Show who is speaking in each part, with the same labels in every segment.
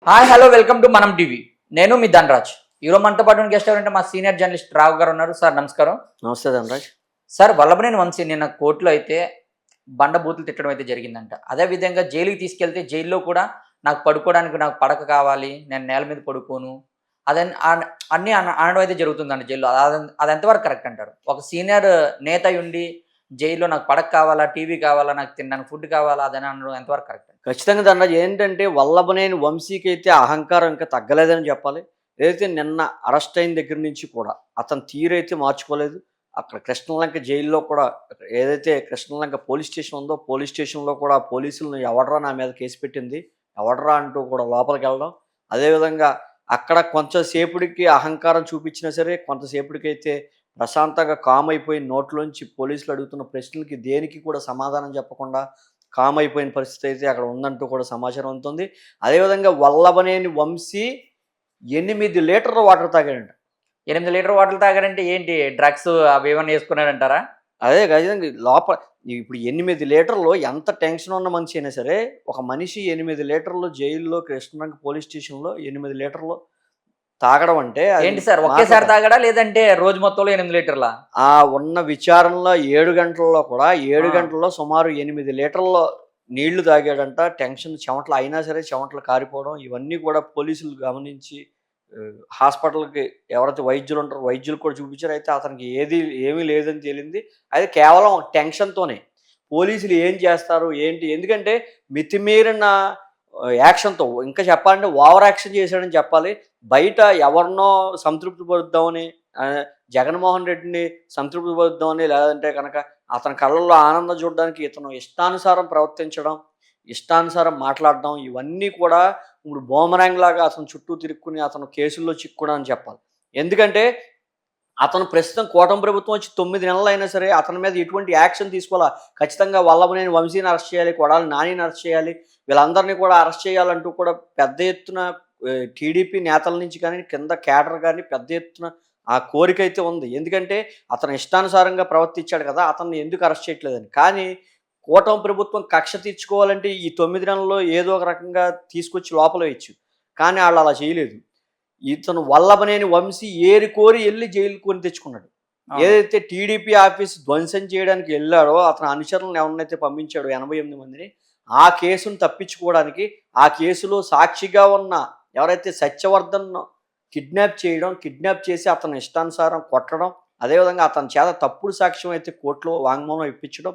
Speaker 1: Hi hello welcome to మనం TV. నేను మీ ధనరాజ్. ఈరోజు మనతో పాటు ఉన్న గెస్ట్ ఎవరంటే మా సీనియర్ జర్నలిస్ట్ రావు గారు ఉన్నారు. సార్ నమస్కారం.
Speaker 2: నమస్తే ధనరాజ్.
Speaker 1: సార్ వల్లభనేని వంశీ నిన్న కోర్టులో అయితే బండ బూతులు తిట్టడం అయితే జరిగిందంట. అదే విధంగా జైలుకి తీసుకెళ్తే జైల్లో కూడా నాకు పడుకోవడానికి నాకు పడక కావాలి, నేను నేల మీద పడుకోను అదని అన్నీ అనడం అయితే జరుగుతుందంట జైల్లో. అది ఎంతవరకు కరెక్ట్ అంటారు? ఒక సీనియర్ నేత ఉండి జైల్లో నాకు పడక కావాలా, టీవీ కావాలా, నాకు తినడానికి ఫుడ్ కావాలా అదని అనడం ఎంతవరకు కరెక్ట్?
Speaker 2: ఖచ్చితంగా ధనరాజ్. ఏంటంటే వల్లభనేని వంశీకి అయితే అహంకారం ఇంకా తగ్గలేదని చెప్పాలి. ఏదైతే నిన్న అరెస్ట్ అయిన దగ్గర నుంచి కూడా అతని తీరైతే మార్చుకోలేదు. అక్కడ కృష్ణలంక జైల్లో కూడా ఏదైతే కృష్ణలంక పోలీస్ స్టేషన్ ఉందో పోలీస్ స్టేషన్లో కూడా పోలీసులను ఎవడరా నా మీద కేసు పెట్టింది, ఎవడరా అంటూ కూడా లోపలికి వెళ్ళడం. అదేవిధంగా అక్కడ కొంచెంసేపుడికి అహంకారం చూపించినా సరే కొంతసేపుడికైతే ప్రశాంతంగా కామ్ అయిపోయి నోట్లోంచి పోలీసులు అడుగుతున్న ప్రశ్నలకి దేనికి కూడా సమాధానం చెప్పకుండా కామ్ అయిపోయిన పరిస్థితి అయితే అక్కడ ఉందంటూ కూడా సమాచారం అందుతుంది. అదేవిధంగా వల్లభనేని వంశీ 8 లీటర్ల వాటర్ తాగాడంట.
Speaker 1: 8 లీటర్ వాటర్ తాగారంటే ఏంటి, డ్రగ్స్ అవి ఏమన్నా వేసుకున్నాడంటారా?
Speaker 2: అదే ఖచ్చితంగా లోపల ఇప్పుడు 8 లీటర్లు ఎంత టెన్షన్ ఉన్న మనిషి అయినా సరే, ఒక మనిషి 8 లీటర్లు జైల్లో కృష్ణరంగ పోలీస్ స్టేషన్లో 8 లీటర్లు తాగడం అంటే
Speaker 1: ఏంటి సార్, ఒకేసారి తాగడా లేదంటే రోజు మొత్తంలో 8 లీటర్లా?
Speaker 2: ఆ ఉన్న విచారణలో 7 గంటల్లో కూడా 7 గంటల్లో సుమారు 8 లీటర్ల నీళ్లు తాగాడంట. టెన్షన్ చెమటలు అయినా సరే చెమటలు కారిపోవడం ఇవన్నీ కూడా పోలీసులు గమనించి హాస్పిటల్కి ఎవరైతే వైద్యులు ఉంటారో వైద్యులు కూడా చూపించారు. అయితే అతనికి ఏమీ లేదని తేలింది. అయితే కేవలం టెన్షన్తోనే పోలీసులు ఏం చేస్తారు ఏంటి, ఎందుకంటే మితిమీరిన యాక్షన్తో, ఇంకా చెప్పాలంటే ఓవర్ యాక్షన్ చేశాడని చెప్పాలి. బయట ఎవరినో సంతృప్తి పరుద్దామని, జగన్మోహన్ రెడ్డిని సంతృప్తి పరుద్దామని, లేదంటే కనుక అతని కళ్ళల్లో ఆనందం చూడడానికి ఇతను ఇష్టానుసారం ప్రవర్తించడం, ఇష్టానుసారం మాట్లాడడం ఇవన్నీ కూడా ఇప్పుడు బూమరాంగ్ లాగా అతను చుట్టూ తిరుక్కుని అతను కేసుల్లో చిక్కుకోవడం అని చెప్పాలి. ఎందుకంటే అతను ప్రస్తుతం కూటమి ప్రభుత్వం వచ్చి 9 నెలలు అయినా సరే అతని మీద ఎటువంటి యాక్షన్ తీసుకోవాలా. ఖచ్చితంగా వల్లభనేని వంశీని అరెస్ట్ చేయాలి, కొడాలి నానిని అరెస్ట్ చేయాలి, వీళ్ళందరినీ కూడా అరెస్ట్ చేయాలంటూ కూడా పెద్ద ఎత్తున టీడీపీ నేతల నుంచి కానీ కింద కేడర్ కానీ పెద్ద ఎత్తున ఆ కోరిక అయితే ఉంది. ఎందుకంటే అతను ఇష్టానుసారంగా ప్రవర్తించాడు కదా, అతన్ని ఎందుకు అరెస్ట్ చేయట్లేదని. కానీ కూటమి ప్రభుత్వం కక్ష తీర్చుకోవాలంటే ఈ 9 నెలల్లో ఏదో ఒక రకంగా తీసుకొచ్చి లోపల వేయచ్చు. కానీ వాళ్ళు అలా చేయలేదు. ఇతను వల్లభనేని వంశీ ఏరికోరి వెళ్ళి జైలు కొని తెచ్చుకున్నాడు. ఏదైతే టీడీపీ ఆఫీస్ ధ్వంసం చేయడానికి వెళ్ళాడో అతని అనుచరులను ఎవరినైతే పంపించాడో 88 మందిని, ఆ కేసును తప్పించుకోవడానికి ఆ కేసులో సాక్షిగా ఉన్న ఎవరైతే సత్యవర్ధన్ కిడ్నాప్ చేసి అతను ఇష్టానుసారం కొట్టడం, అదేవిధంగా అతని చేత తప్పుడు సాక్ష్యం అయితే కోర్టులో వాంగ్మూలం ఇప్పించడం,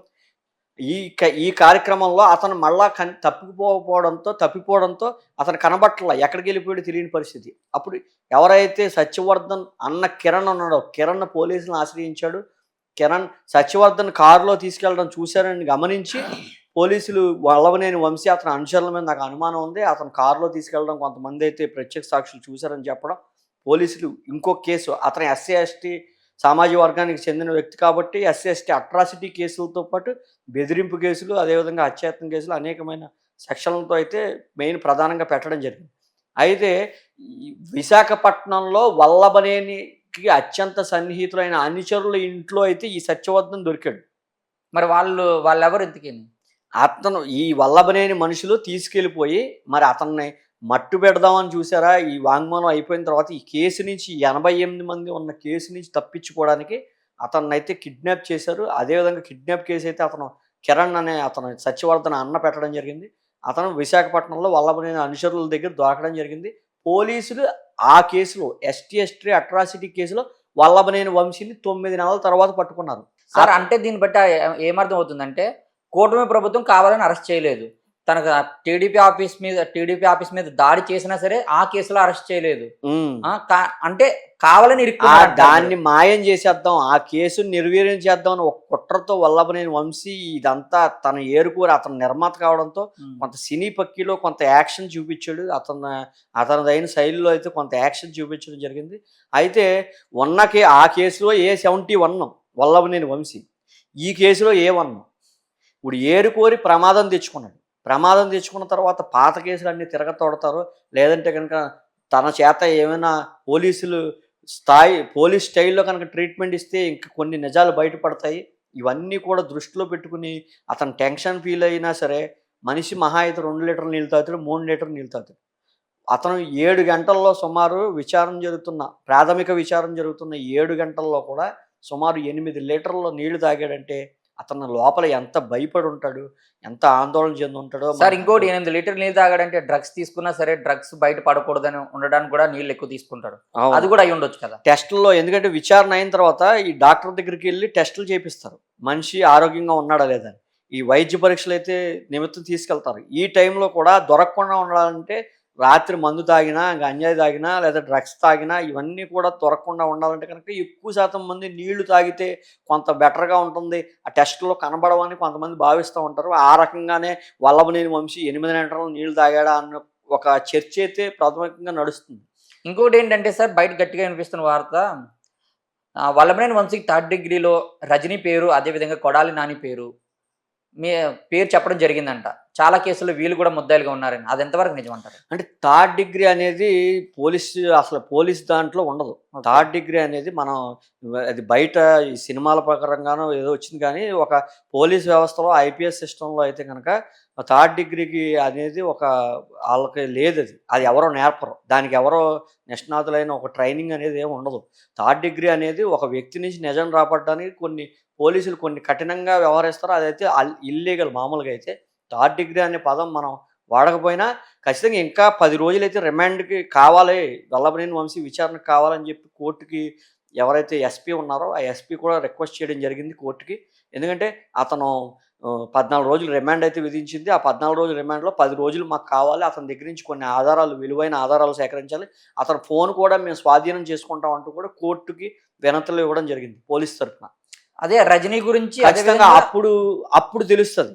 Speaker 2: ఈ కార్యక్రమంలో అతను మళ్ళా తప్పిపోవడంతో అతను కనబట్టల, ఎక్కడికి వెళ్ళిపోయాడో తెలియని పరిస్థితి. అప్పుడు ఎవరైతే సత్యవర్ధన్ అన్న కిరణ్ ఉన్నాడో కిరణ్ పోలీసులను ఆశ్రయించాడు. కిరణ్ సత్యవర్ధన్ కారులో తీసుకెళ్ళడం చూశారని గమనించి పోలీసులు వల్లభనేని వంశీ అతని అనుచరుల మీద నాకు అనుమానం ఉంది, అతను కారులో తీసుకెళ్ళడం కొంతమంది అయితే ప్రత్యక్ష సాక్షులు చూశారని చెప్పడం, పోలీసులు ఇంకో కేసు అతని ఎస్సీ ఎస్టీ సామాజిక వర్గానికి చెందిన వ్యక్తి కాబట్టి ఎస్సీ ఎస్టీ అట్రాసిటీ కేసులతో పాటు బెదిరింపు కేసులు, అదేవిధంగా హత్యాయత్నం కేసులు అనేకమైన సెక్షన్లతో అయితే ప్రధానంగా పెట్టడం జరిగింది. అయితే విశాఖపట్నంలో వల్లభనేనికి అత్యంత సన్నిహితులైన అనుచరుల ఇంట్లో అయితే ఈ సత్యవర్ధన్ దొరికాడు.
Speaker 1: మరి వాళ్ళెవరు ఇంతకీ?
Speaker 2: అతను ఈ వల్లభనేని మనుషులు తీసుకెళ్ళిపోయి మరి అతన్ని మట్టు పెడదామని చూసారా. ఈ వాంగ్మూలం అయిపోయిన తర్వాత ఈ కేసు నుంచి 88 మంది ఉన్న కేసు నుంచి తప్పించుకోవడానికి అతన్ని అయితే కిడ్నాప్ చేశారు. అదేవిధంగా కిడ్నాప్ కేసు అయితే అతను కిరణ్ అనే అతను సత్యవర్ధన అన్న పెట్టడం జరిగింది. అతను విశాఖపట్నంలో వల్లభనేని అనుచరుల దగ్గర దొరకడం జరిగింది. పోలీసులు ఆ కేసులో ఎస్టీ అట్రాసిటీ కేసులో వల్లభనేని వంశీని 9 నెలల తర్వాత పట్టుకున్నారు.
Speaker 1: సార్ అంటే దీన్ని బట్టి ఏమర్థం అవుతుందంటే కూటమి ప్రభుత్వం కావాలని అరెస్ట్ చేయలేదు, తనకు టీడీపీ ఆఫీస్ మీద దాడి చేసినా సరే ఆ కేసులో అరెస్ట్ చేయలేదు. అంటే కావాలని
Speaker 2: దాన్ని మాయం చేసేద్దాం, ఆ కేసును నిర్వీర్యం చేద్దాం అని ఒక కుట్రతో వల్లభనేని వంశీ ఇదంతా తన ఏరుకోరి అతను నిర్మాత కావడంతో కొంత సినీ పక్కీలో కొంత యాక్షన్ చూపించాడు. అతనిదైన శైలిలో అయితే కొంత యాక్షన్ చూపించడం జరిగింది. అయితే ఆ కేసులో A71 వల్లభనేని వంశీ, ఈ కేసులో A1. ఇప్పుడు ఏరుకోరి ప్రమాదం తెచ్చుకున్న తర్వాత పాత కేసులన్నీ తిరగతోడతారు, లేదంటే కనుక తన చేత ఏమైనా పోలీస్ స్టైల్లో కనుక ట్రీట్మెంట్ ఇస్తే ఇంకా కొన్ని నిజాలు బయటపడతాయి. ఇవన్నీ కూడా దృష్టిలో పెట్టుకుని అతను టెన్షన్ ఫీల్ అయినా సరే మనిషి మహా అయితే 2 లీటర్లు నీళ్ళు తాగుతాడు, 3 లీటర్లు నీళ్ళు తాగుతాడు. అతను 7 గంటల్లో సుమారు ప్రాథమిక విచారణ జరుగుతున్న 7 గంటల్లో కూడా సుమారు 8 లీటర్ల నీళ్లు తాగాడంటే అతను లోపల ఎంత భయపడి ఉంటాడు, ఎంత ఆందోళన చెంది ఉంటాడో
Speaker 1: సార్ ఇంకోటి 8 లీటర్లు నీళ్ళు తాగాడంటే డ్రగ్స్ తీసుకున్నా సరే డ్రగ్స్ బయట పడకూడదని ఉండడానికి కూడా నీళ్ళు ఎక్కువ తీసుకుంటాడు. అది కూడా అయి ఉండొచ్చు కదా.
Speaker 2: టెస్టుల్లో ఎందుకంటే విచారణ అయిన తర్వాత ఈ డాక్టర్ దగ్గరికి వెళ్ళి టెస్టులు చేపిస్తారు, మనిషి ఆరోగ్యంగా ఉన్నాడా లేదని. ఈ వైద్య పరీక్షలు అయితే నిమిత్తం తీసుకెళ్తారు. ఈ టైంలో కూడా దొరకకుండా ఉండాలంటే రాత్రి మందు తాగినా, గంజాయి తాగినా లేదా డ్రగ్స్ తాగినా ఇవన్నీ కూడా దొరకకుండా ఉండాలంటే కనుక ఎక్కువ శాతం మంది నీళ్లు తాగితే కొంత బెటర్గా ఉంటుంది, ఆ టెస్టులో కనబడవని కొంతమంది భావిస్తూ ఉంటారు. ఆ రకంగానే వల్లభనేని వంశీ 8 లీటర్ల నీళ్లు తాగాడా అన్న ఒక చర్చ అయితే ప్రాథమికంగా నడుస్తుంది.
Speaker 1: ఇంకోటి ఏంటంటే సార్ బయట గట్టిగా వినిపిస్తున్న వార్త, వల్లభనేని వంశీకి 3rd డిగ్రీలో రజనీ పేరు, అదేవిధంగా కొడాలి నాని పేరు చెప్పడం జరిగిందంట. చాలా కేసుల్లో వీళ్ళు కూడా ముద్దాయిలుగా ఉన్నారని. అది ఎంతవరకు నిజమంటారు?
Speaker 2: అంటే 3rd డిగ్రీ అనేది పోలీస్ దాంట్లో ఉండదు. 3rd డిగ్రీ అనేది అది బయట ఈ సినిమాల ప్రకారంగానో ఏదో వచ్చింది, కానీ ఒక పోలీస్ వ్యవస్థలో ఐపీఎస్ సిస్టంలో అయితే కనుక 3rd డిగ్రీకి అనేది వాళ్ళకి లేదు. అది ఎవరో నేర్పరు, దానికి ఎవరో నిష్ణాతులైన ఒక ట్రైనింగ్ అనేది ఏమి ఉండదు. 3rd డిగ్రీ అనేది ఒక వ్యక్తి నుంచి నిజం రాబట్టడానికి పోలీసులు కొన్ని కఠినంగా వ్యవహరిస్తారు. అదైతే ఇల్లీగల్. మామూలుగా అయితే 3rd డిగ్రీ అనే పదం మనం వాడకపోయినా ఖచ్చితంగా ఇంకా 10 రోజులైతే రిమాండ్కి కావాలి, వల్లభనేని వంశీ విచారణకు కావాలని చెప్పి కోర్టుకి ఎవరైతే ఎస్పీ ఉన్నారో ఆ ఎస్పీ కూడా రిక్వెస్ట్ చేయడం జరిగింది కోర్టుకి. ఎందుకంటే అతను 14 రోజులు రిమాండ్ అయితే విధించింది. ఆ 14 రోజుల రిమాండ్లో 10 రోజులు మాకు కావాలి, అతని దగ్గర నుంచి కొన్ని విలువైన ఆధారాలు సేకరించాలి, అతని ఫోన్ కూడా మేము స్వాధీనం చేసుకుంటాం అంటూ కూడా కోర్టుకి వినతులు ఇవ్వడం జరిగింది పోలీస్ తరఫున.
Speaker 1: అదే రజనీ గురించి
Speaker 2: ఖచ్చితంగా అప్పుడు తెలుస్తుంది.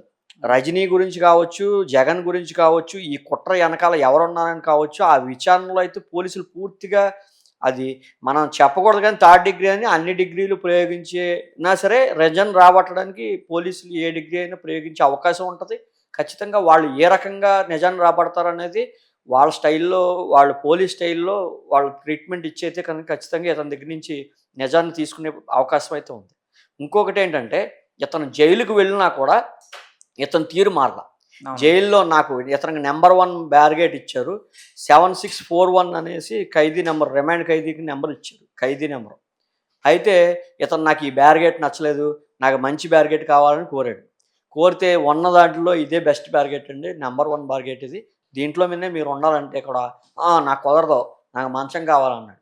Speaker 2: రజనీ గురించి కావచ్చు, జగన్ గురించి కావచ్చు, ఈ కుట్ర వెనకాల ఎవరున్నారని కావచ్చు, ఆ విచారణలో అయితే పోలీసులు పూర్తిగా అది మనం చెప్పకూడదు, కానీ 3rd డిగ్రీ అని అన్ని డిగ్రీలు ప్రయోగించినా సరే రజన్ రాబట్టడానికి పోలీసులు ఏ డిగ్రీ అయినా ప్రయోగించే అవకాశం ఉంటుంది. ఖచ్చితంగా వాళ్ళు ఏ రకంగా నిజాన్ని రాబడతారనేది వాళ్ళ స్టైల్లో, వాళ్ళ పోలీస్ స్టైల్లో వాళ్ళు ట్రీట్మెంట్ ఇచ్చైతే కనుక ఖచ్చితంగా ఇతని దగ్గర నుంచి నిజాన్ని తీసుకునే అవకాశం అయితే ఉంది. ఇంకొకటి ఏంటంటే, ఇతను జైలుకు వెళ్ళినా కూడా ఇతను తీరు మారల. జైల్లో ఇతనికి నెంబర్ 1 బ్యారిగేట్ ఇచ్చారు. 7641 అనేసి ఖైదీ నెంబర్, రిమాండ్ ఖైదీకి నెంబర్ ఇచ్చారు, ఖైదీ నెంబరు. అయితే ఇతను నాకు ఈ బ్యారిగేట్ నచ్చలేదు, నాకు మంచి బ్యారిగేట్ కావాలని కోరితే ఉన్న దాంట్లో ఇదే బెస్ట్ బ్యారిగేట్ అండి, నెంబర్ 1 బ్యారిగేట్ ఇది, దీంట్లో మీదే మీరు ఉండాలంటే ఇక్కడ నాకు కుదరదు, నాకు మంచం కావాలన్నాడు.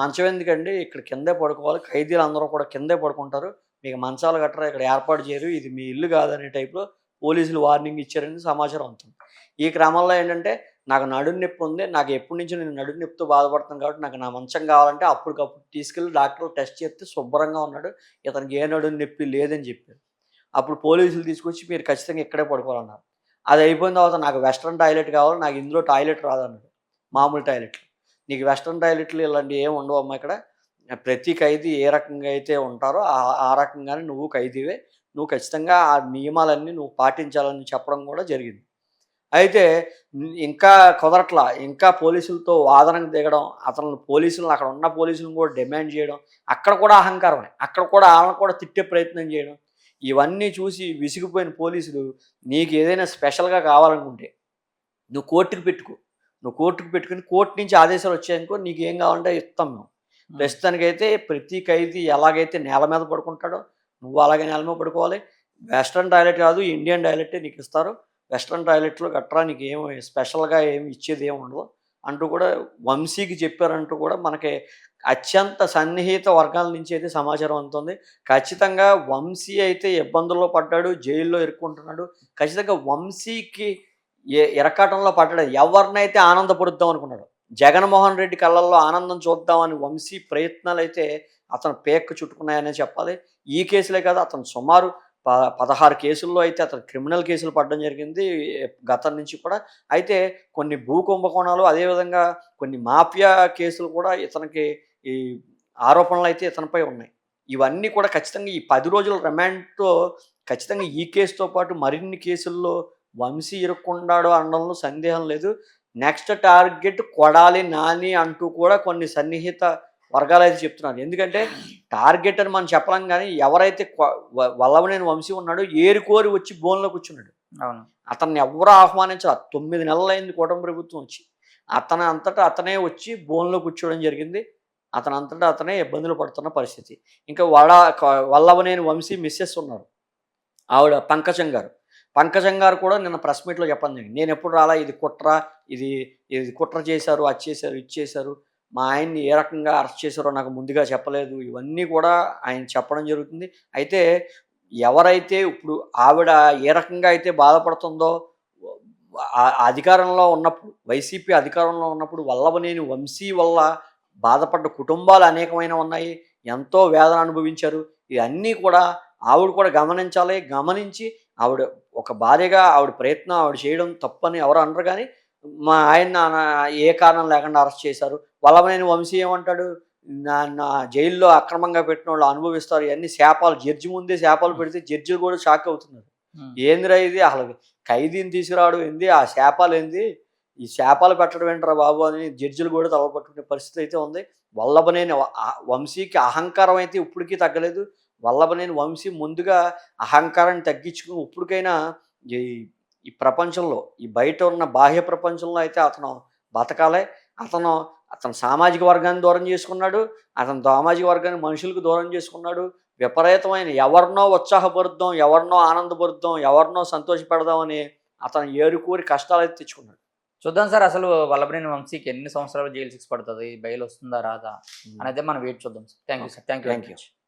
Speaker 2: మంచం ఎందుకండి, ఇక్కడ కిందే పడుకోవాలి, ఖైదీలు అందరూ కూడా కిందే పడుకుంటారు, మీకు మంచాలు గట్రా ఇక్కడ ఏర్పాటు చేయరు, ఇది మీ ఇల్లు కాదనే టైప్లో పోలీసులు వార్నింగ్ ఇచ్చారని సమాచారం అవుతుంది. ఈ క్రమంలో ఏంటంటే, నాకు నడుము నొప్పి ఉంది, నాకు ఎప్పటి నుంచి నేను నడుము నొప్పితో బాధపడుతున్నాను కాబట్టి నాకు నా మంచం కావాలంటే అప్పటికప్పుడు తీసుకెళ్ళి డాక్టర్ టెస్ట్ చేస్తే శుభ్రంగా ఉన్నాడు, ఇతనికి ఏ నడుము నొప్పి లేదని చెప్పారు. అప్పుడు పోలీసులు తీసుకొచ్చి మీరు ఖచ్చితంగా ఇక్కడే పడుకోవాలన్నారు. అది అయిపోయిన తర్వాత నాకు వెస్ట్రన్ టాయిలెట్ కావాలి, నాకు ఇందులో టాయిలెట్ రాదన్నాడు, మామూలు టాయిలెట్లు. నీకు వెస్ట్రన్ టాయిలెట్లు ఇలాంటివి ఏమి ఉండవు అమ్మా, ఇక్కడ ప్రతి ఖైదీ ఏ రకంగా అయితే ఉంటారో ఆ రకంగానే నువ్వు ఖైదీవే, నువ్వు ఖచ్చితంగా ఆ నియమాలన్నీ నువ్వు పాటించాలని చెప్పడం కూడా జరిగింది. అయితే ఇంకా కుదరట్లా, ఇంకా పోలీసులతో వాదనకు దిగడం, అక్కడ ఉన్న పోలీసులను కూడా డిమాండ్ చేయడం, అక్కడ కూడా అహంకారమే, అక్కడ కూడా వాళ్ళని కూడా తిట్టే ప్రయత్నం చేయడం, ఇవన్నీ చూసి విసిగిపోయిన పోలీసులు నీకు ఏదైనా స్పెషల్గా కావాలనుకుంటే నువ్వు కోర్టుకు పెట్టుకుని కోర్టు నుంచి ఆదేశాలు వచ్చాయనుకో, నీకు ఏం కావాలంటే ఇస్తాం మేము. ప్రస్తుతానికైతే ప్రతి ఖైదీ ఎలాగైతే నేల మీద పడుకుంటాడో నువ్వు అలాగే నేల మీద పడుకోవాలి, వెస్ట్రన్ టాయిలెట్ కాదు ఇండియన్ టాయిలెటే నీకు ఇస్తారు, వెస్ట్రన్ టాయిలెట్లో గట్రా నీకు ఏమి స్పెషల్గా ఏమి ఇచ్చేది ఏమి ఉండదు అంటూ కూడా వంశీకి చెప్పారంటూ కూడా మనకి అత్యంత సన్నిహిత వర్గాల నుంచి అయితే సమాచారం అందుతుంది. ఖచ్చితంగా వంశీ అయితే ఇబ్బందుల్లో పడ్డాడు, జైల్లో ఇరుక్కుంటున్నాడు. ఖచ్చితంగా వంశీకి ఇరకాటంలో పడ్డాడు. ఎవరినైతే ఆనందపరుద్దాం అనుకున్నాడు, జగన్మోహన్ రెడ్డి కళ్ళల్లో ఆనందం చూద్దామని వంశీ ప్రయత్నాలు అయితే అతను పేక్కు చుట్టుకున్నాయనే చెప్పాలి. ఈ కేసులే కాదు, అతను సుమారు 16 కేసుల్లో అయితే అతను క్రిమినల్ కేసులు పడడం జరిగింది గతం నుంచి కూడా. అయితే కొన్ని భూ కుంభకోణాలు, అదేవిధంగా కొన్ని మాఫియా కేసులు కూడా ఇతనికి ఈ ఆరోపణలు అయితే ఇతనిపై ఉన్నాయి. ఇవన్నీ కూడా ఖచ్చితంగా ఈ 10 రోజుల రిమాండ్తో ఖచ్చితంగా ఈ కేసుతో పాటు మరిన్ని కేసుల్లో వంశీ ఇరుక్కుంటాడు అనడంలో సందేహం లేదు. నెక్స్ట్ టార్గెట్ కొడాలి నాని అంటూ కూడా కొన్ని సన్నిహిత వర్గాలు అయితే చెప్తున్నారు. ఎందుకంటే టార్గెట్ అని మనం చెప్పలేం, కానీ ఎవరైతే వల్లభనేని వంశీ ఉన్నాడో ఏరుకోరి వచ్చి బోన్లో కూర్చున్నాడు.
Speaker 1: అవును,
Speaker 2: అతన్ని ఎవరూ ఆహ్వానించారు. 9 నెలలైంది కూటమి ప్రభుత్వం వచ్చి. అతను అంతటా అతనే వచ్చి బోన్లో కూర్చోవడం జరిగింది. అతను అంతటా అతనే ఇబ్బందులు పడుతున్న పరిస్థితి. ఇంకా వల్లభనేని వంశీ మిసెస్ ఉన్నారు. ఆవిడ పంకజం గారు. పంకజం గారు కూడా నిన్న ప్రెస్ మీట్‌లో చెప్పడం జరిగింది. నేనెప్పుడు రాలా, ఇది కుట్ర, ఇది ఇది కుట్ర చేశారు, అది చేశారు, ఇది చేశారు. మా ఆయన్ని ఏ రకంగా అరెస్ట్ చేశారో నాకు ముందుగా చెప్పలేదు. ఇవన్నీ కూడా ఆయన చెప్పడం జరుగుతుంది. అయితే ఎవరైతే ఇప్పుడు ఆవిడ ఏ రకంగా అయితే బాధపడుతుందో అధికారంలో ఉన్నప్పుడు, వైసీపీ అధికారంలో ఉన్నప్పుడు వల్లభనేని వంశీ వల్ల బాధపడ్డ కుటుంబాలు అనేకమైనవి ఉన్నాయి. ఎంతో వేదన అనుభవించారు. ఇవన్నీ కూడా ఆవిడ కూడా గమనించాలి. గమనించి ఆవిడ ఒక భార్యగా ఆవిడ ప్రయత్నం ఆవిడ చేయడం తప్పని ఎవరు అనరు గానీ, మా ఆయన్ని ఏ కారణం లేకుండా అరెస్ట్ చేశారు. వల్లభనేని వంశీ ఏమంటాడు? నా జైల్లో అక్రమంగా పెట్టినోళ్ళు అనుభవిస్తారు. ఇయన్నీ శాపాలు, జడ్జి ముందే శాపాలు పెడితే జడ్జిలు కూడా షాక్ అవుతున్నారు. ఏందిరా ఇది, అసలు ఖైదీని తీసుకురావడం ఏంది? ఆ శాపాలేంది? ఈ శాపాలు పెట్టడం ఏంట్రా బాబు అని జడ్జిలు కూడా తలపట్టుకునే పరిస్థితి అయితే ఉంది. వల్లభనేని వంశీకి అహంకారం అయితే ఇప్పటికీ తగ్గలేదు. వల్లభనేని వంశీ ముందుగా అహంకారాన్ని తగ్గించుకొని ఇప్పటికైనా ఈ ఈ ప్రపంచంలో, ఈ బయట ఉన్న బాహ్య ప్రపంచంలో అయితే అతను బతకాలి. అతను అతని సామాజిక వర్గాన్ని దూరం చేసుకున్నాడు. అతని సామాజిక వర్గాన్ని మనుషులకు దూరం చేసుకున్నాడు. విపరీతమైన ఎవరినో ఉత్సాహపరుద్దాం, ఎవరినో ఆనందపరుద్దాం, ఎవరినో సంతోషపెడదాం అని అతను ఏరుకోరి కష్టాలైతే తెచ్చుకున్నాడు.
Speaker 1: చూద్దాం సార్, అసలు వల్లభనేని వంశీకి ఎన్ని సంవత్సరాలు జైలు శిక్ష పడుతుంది, బెయిల్ వస్తుందా రాదా అనేది మనం వెయిట్ చూద్దాం sir. Thank you sir. Thank you.